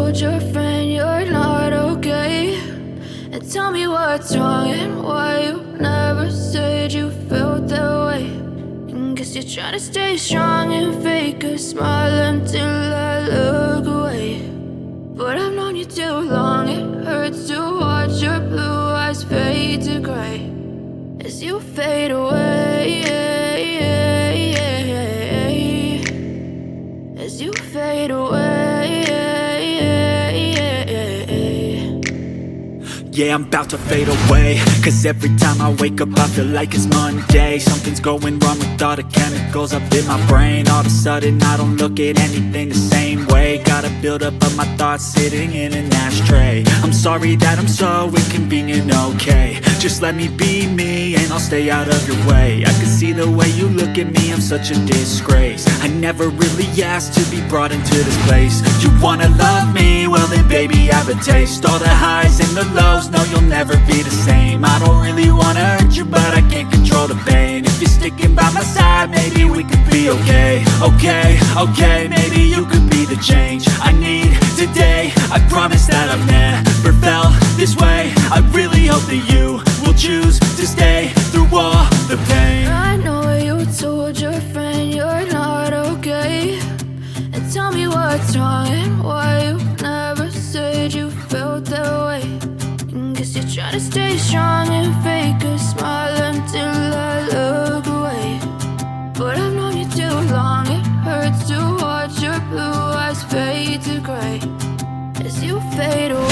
told your friend you're not okay? And tell me what's wrong and why you never said you felt that way. And guess you're trying to stay strong and fake a smile until I look away. But I've known you too long, it hurts to watch your blue eyes fade to gray as you fade away, as you fade away. Yeah, I'm about to fade away, cause every time I wake up I feel like it's Monday. Something's going wrong with all the chemicals up in my brain. All of a sudden I don't look at anything the same way. Gotta build up of my thoughts sitting in an ashtray. I'm sorry that I'm so inconvenient, okay? Just let me be me and I'll stay out of your way. I can see the way you look at me, I'm such a disgrace. I never really asked to be brought into this place. You wanna love me? Well then baby have a taste. All the highs and the lows, no, you'll never be the same. I don't really wanna hurt you, but I can't control the pain. If you're sticking by my side, maybe we could be okay. Okay, maybe you could be the change I need today. I promise that I've never felt this way. I really hope that you will choose to stay through all the pain. I know you told your friend you're not okay. And tell me what's wrong and why you never said you felt that way. Guess you're trying to stay strong and fake a smile until I look away. But I've known you too long, it hurts to watch your blue eyes fade to gray as you fade away.